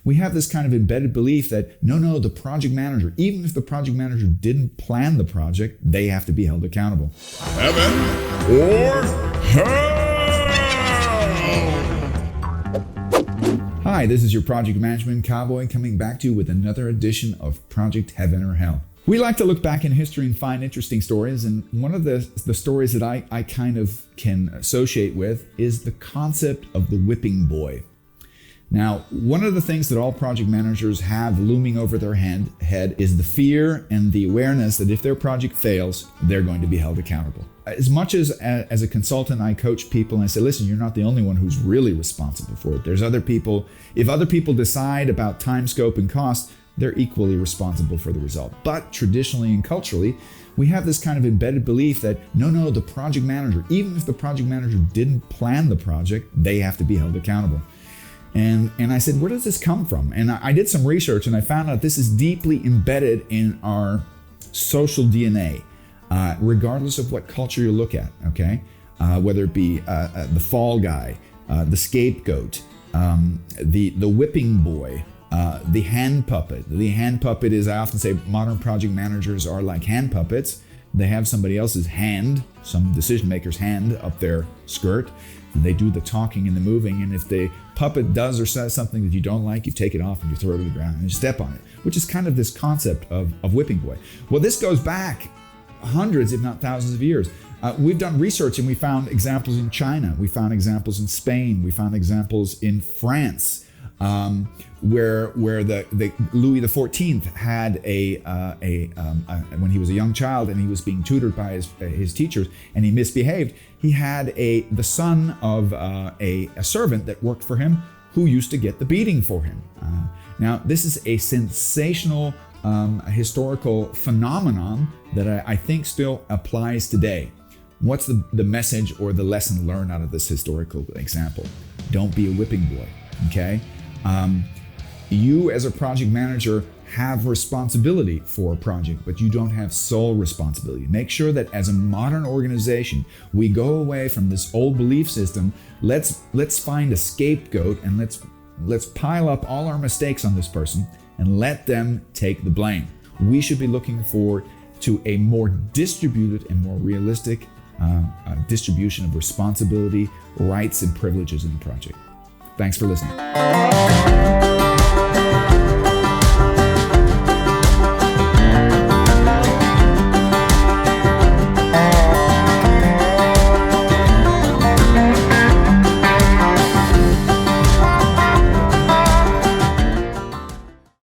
we have this kind of embedded belief that no, the project manager, even if the project manager didn't plan the project, they have to be held accountable. Heaven or hell? Hi, this is your project management cowboy coming back to you with another edition of Project Heaven or Hell. We like to look back in history and find interesting stories, and one of the stories that I kind of can associate with is the concept of the whipping boy. Now, one of the things that all project managers have looming over their head is the fear and the awareness that if their project fails, they're going to be held accountable. As much as a consultant, I coach people and I say, listen, you're not the only one who's really responsible for it. There's other people. If other people decide about time, scope, and cost, they're equally responsible for the result. But traditionally and culturally, we have this kind of embedded belief that no, the project manager, even if the project manager didn't plan the project, they have to be held accountable. And I said, where does this come from? And I did some research and I found out this is deeply embedded in our social DNA, regardless of what culture you look at, okay? Whether it be the fall guy, the scapegoat, the whipping boy, the hand puppet. The hand puppet is, I often say, modern project managers are like hand puppets. They have somebody else's hand, some decision maker's hand up their skirt. And they do the talking and the moving. And if the puppet does or says something that you don't like, you take it off and you throw it to the ground and you step on it, which is kind of this concept of whipping boy. Well, this goes back hundreds, if not thousands of years. We've done research and we found examples in China. We found examples in Spain. We found examples in France. Where the Louis XIV had when he was a young child and he was being tutored by his teachers and he misbehaved, he had the son of a servant that worked for him who used to get the beating for him. Now this is a sensational historical phenomenon that I think still applies today. What's the message or the lesson learned out of this historical example? Don't be a whipping boy, okay? You as a project manager have responsibility for a project, but you don't have sole responsibility. Make sure that as a modern organization, we go away from this old belief system. Let's find a scapegoat and let's pile up all our mistakes on this person and let them take the blame. We should be looking forward to a more distributed and more realistic distribution of responsibility, rights, and privileges in the project. Thanks for listening.